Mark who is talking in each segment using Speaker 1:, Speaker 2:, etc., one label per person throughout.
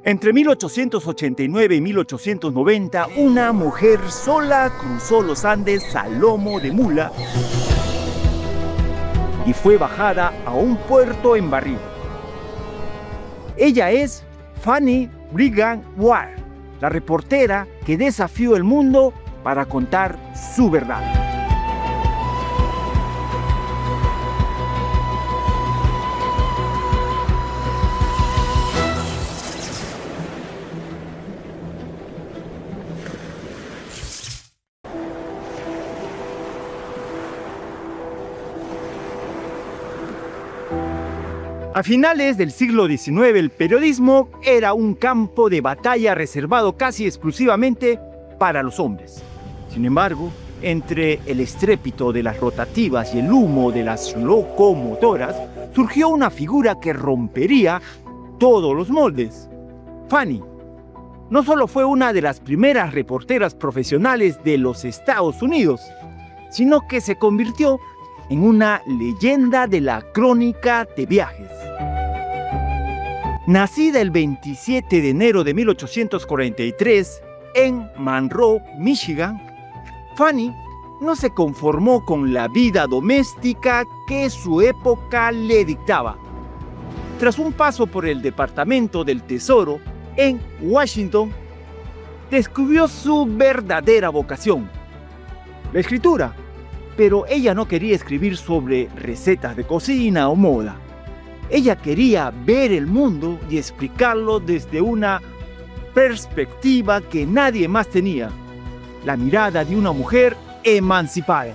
Speaker 1: Entre 1889 y 1890, una mujer sola cruzó los Andes a lomo de mula y fue bajada a un puerto en barril. Ella es Fanny Brigham Ward, la reportera que desafió el mundo para contar su verdad. A finales del siglo XIX, el periodismo era un campo de batalla reservado casi exclusivamente para los hombres. Sin embargo, entre el estrépito de las rotativas y el humo de las locomotoras, surgió una figura que rompería todos los moldes. Fanny no solo fue una de las primeras reporteras profesionales de los Estados Unidos, sino que se convirtió en una leyenda de la crónica de viajes. Nacida el 27 de enero de 1843 en Monroe, Michigan, Fanny no se conformó con la vida doméstica que su época le dictaba. Tras un paso por el Departamento del Tesoro en Washington, descubrió su verdadera vocación, la escritura. Pero ella no quería escribir sobre recetas de cocina o moda. Ella quería ver el mundo y explicarlo desde una perspectiva que nadie más tenía: la mirada de una mujer emancipada.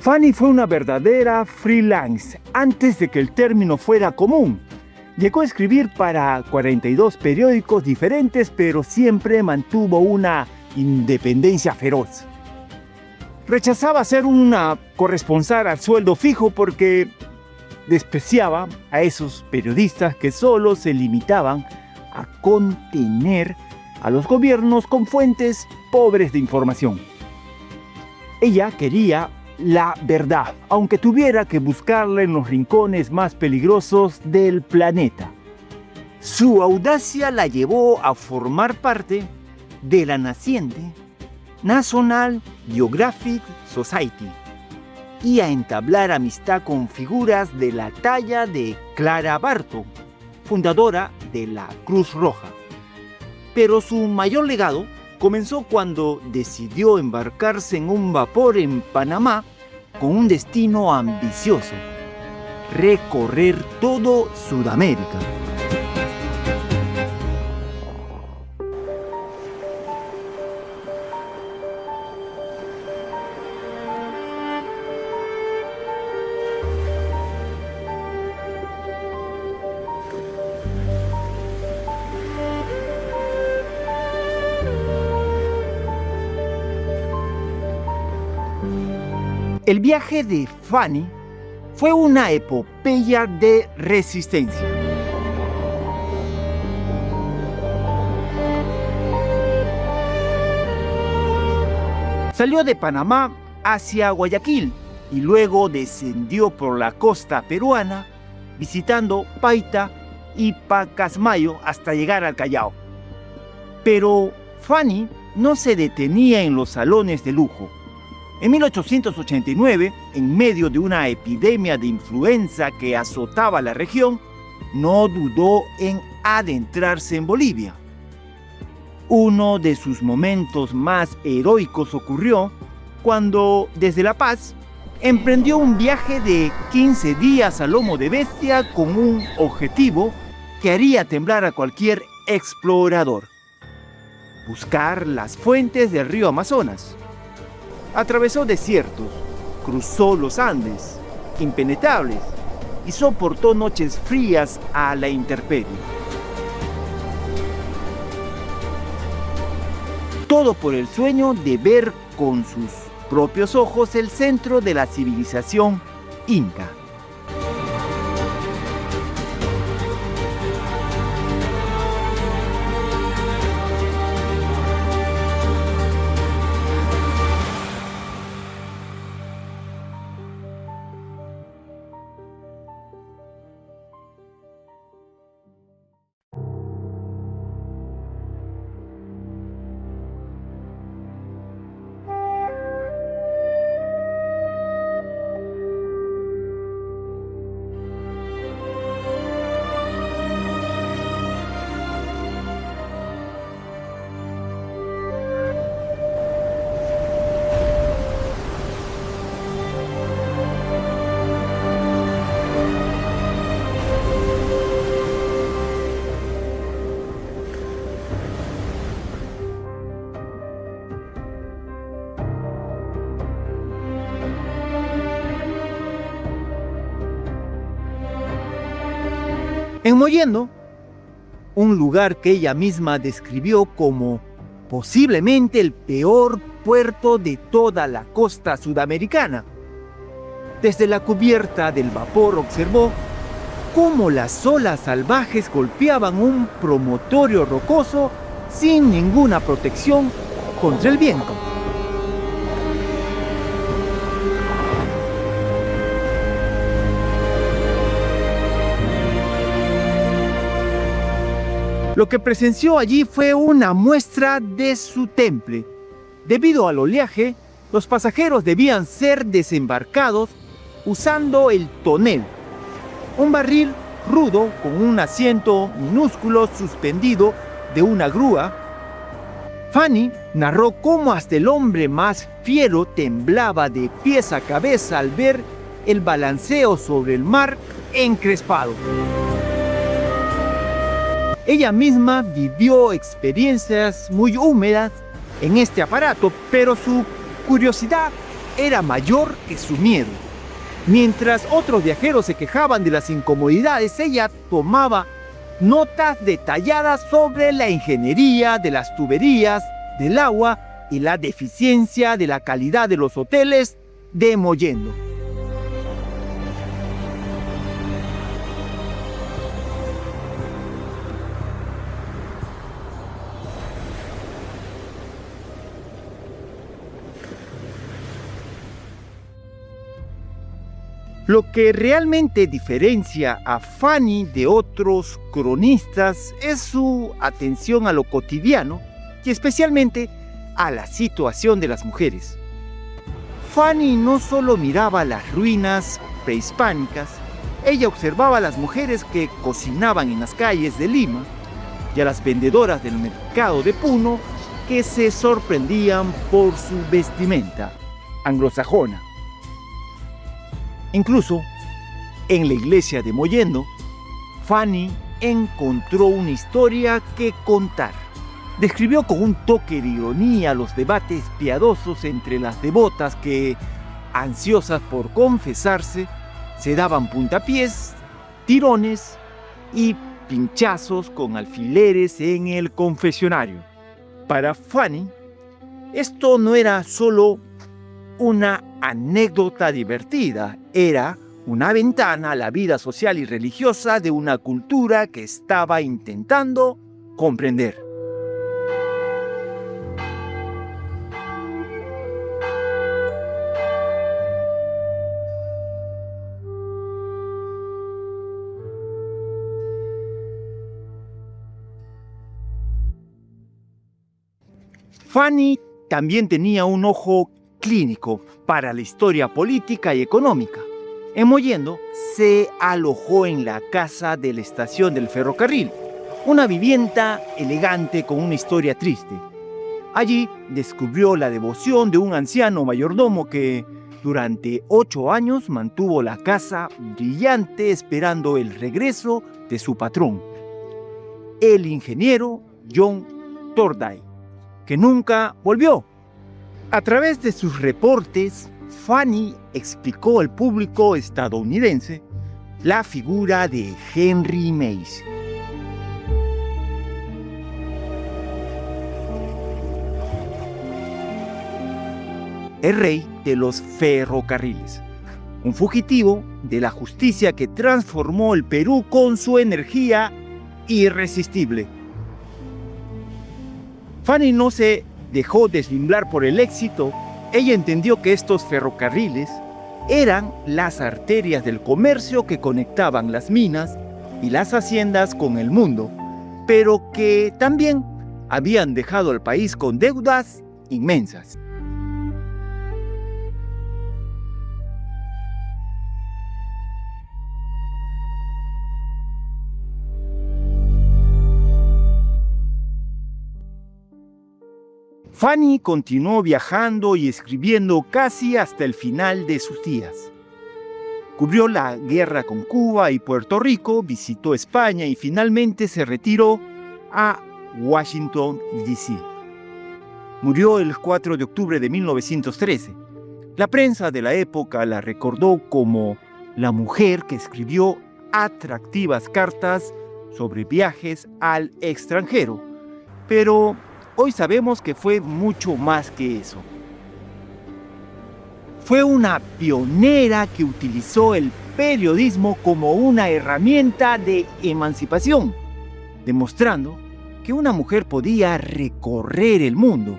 Speaker 1: Fanny fue una verdadera freelance antes de que el término fuera común. Llegó a escribir para 42 periódicos diferentes, pero siempre mantuvo una independencia feroz. Rechazaba ser una corresponsal a sueldo fijo porque despreciaba a esos periodistas que solo se limitaban a contener a los gobiernos con fuentes pobres de información. Ella quería la verdad, aunque tuviera que buscarla en los rincones más peligrosos del planeta. Su audacia la llevó a formar parte de la naciente National Geographic Society y a entablar amistad con figuras de la talla de Clara Barton, fundadora de la Cruz Roja. Pero su mayor legado comenzó cuando decidió embarcarse en un vapor en Panamá con un destino ambicioso: recorrer todo Sudamérica. El viaje de Fanny fue una epopeya de resistencia. Salió de Panamá hacia Guayaquil y luego descendió por la costa peruana, visitando Paita y Pacasmayo hasta llegar al Callao. Pero Fanny no se detenía en los salones de lujo. En 1889, en medio de una epidemia de influenza que azotaba la región, no dudó en adentrarse en Bolivia. Uno de sus momentos más heroicos ocurrió cuando, desde La Paz, emprendió un viaje de 15 días a lomo de bestia con un objetivo que haría temblar a cualquier explorador: buscar las fuentes del río Amazonas. Atravesó desiertos, cruzó los Andes, impenetrables, y soportó noches frías a la intemperie. Todo por el sueño de ver con sus propios ojos el centro de la civilización inca. En Mollendo, un lugar que ella misma describió como posiblemente el peor puerto de toda la costa sudamericana. Desde la cubierta del vapor observó cómo las olas salvajes golpeaban un promontorio rocoso sin ninguna protección contra el viento. Lo que presenció allí fue una muestra de su temple. Debido al oleaje, los pasajeros debían ser desembarcados usando el tonel, un barril rudo con un asiento minúsculo suspendido de una grúa. Fanny narró cómo hasta el hombre más fiero temblaba de pies a cabeza al ver el balanceo sobre el mar encrespado. Ella misma vivió experiencias muy húmedas en este aparato, pero su curiosidad era mayor que su miedo. Mientras otros viajeros se quejaban de las incomodidades, ella tomaba notas detalladas sobre la ingeniería de las tuberías, del agua y la deficiencia de la calidad de los hoteles de Mollendo. Lo que realmente diferencia a Fanny de otros cronistas es su atención a lo cotidiano y especialmente a la situación de las mujeres. Fanny no solo miraba las ruinas prehispánicas, ella observaba a las mujeres que cocinaban en las calles de Lima y a las vendedoras del mercado de Puno que se sorprendían por su vestimenta anglosajona. Incluso, en la iglesia de Mollendo, Fanny encontró una historia que contar. Describió con un toque de ironía los debates piadosos entre las devotas que, ansiosas por confesarse, se daban puntapiés, tirones y pinchazos con alfileres en el confesionario. Para Fanny, esto no era solo una anécdota divertida, era una ventana a la vida social y religiosa de una cultura que estaba intentando comprender. Fanny también tenía un ojo clínico para la historia política y económica. En Mollendo se alojó en la casa de la estación del ferrocarril, una vivienda elegante con una historia triste. Allí descubrió la devoción de un anciano mayordomo que durante 8 años mantuvo la casa brillante esperando el regreso de su patrón, el ingeniero John Torday, que nunca volvió. A través de sus reportes, Fanny explicó al público estadounidense la figura de Henry Mace. El rey de los ferrocarriles, un fugitivo de la justicia que transformó el Perú con su energía irresistible. Fanny no se dejó deslumbrar por el éxito. Ella entendió que estos ferrocarriles eran las arterias del comercio que conectaban las minas y las haciendas con el mundo, pero que también habían dejado al país con deudas inmensas. Fanny continuó viajando y escribiendo casi hasta el final de sus días. Cubrió la guerra con Cuba y Puerto Rico, visitó España y finalmente se retiró a Washington, D.C. Murió el 4 de octubre de 1913. La prensa de la época la recordó como la mujer que escribió atractivas cartas sobre viajes al extranjero, pero hoy sabemos que fue mucho más que eso. Fue una pionera que utilizó el periodismo como una herramienta de emancipación, demostrando que una mujer podía recorrer el mundo,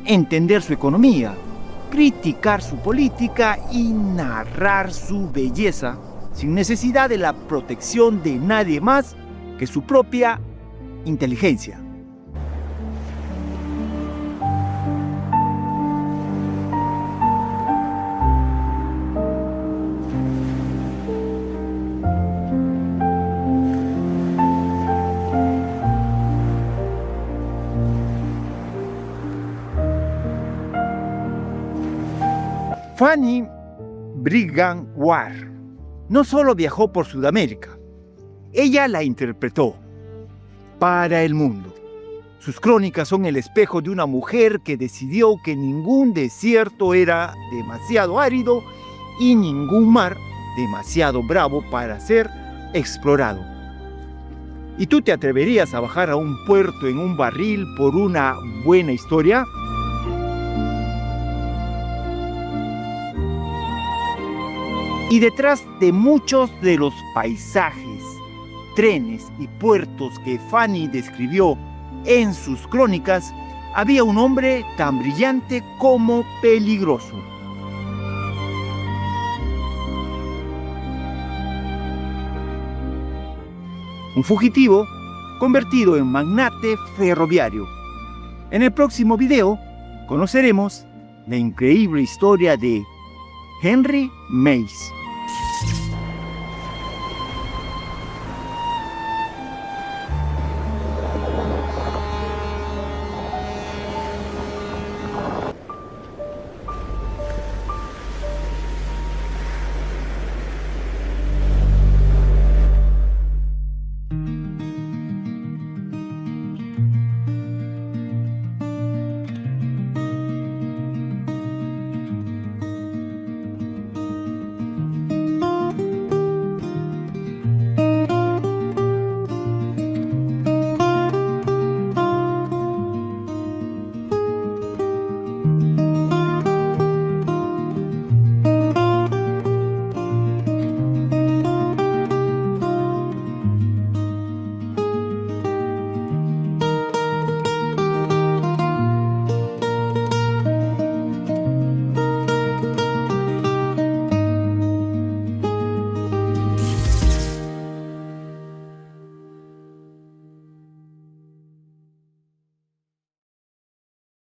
Speaker 1: entender su economía, criticar su política y narrar su belleza sin necesidad de la protección de nadie más que su propia inteligencia. Fanny Brigham Ward no solo viajó por Sudamérica, ella la interpretó para el mundo. Sus crónicas son el espejo de una mujer que decidió que ningún desierto era demasiado árido y ningún mar demasiado bravo para ser explorado. ¿Y tú te atreverías a bajar a un puerto en un barril por una buena historia? Y detrás de muchos de los paisajes, trenes y puertos que Fanny describió en sus crónicas, había un hombre tan brillante como peligroso. Un fugitivo convertido en magnate ferroviario. En el próximo video conoceremos la increíble historia de Henry Mace.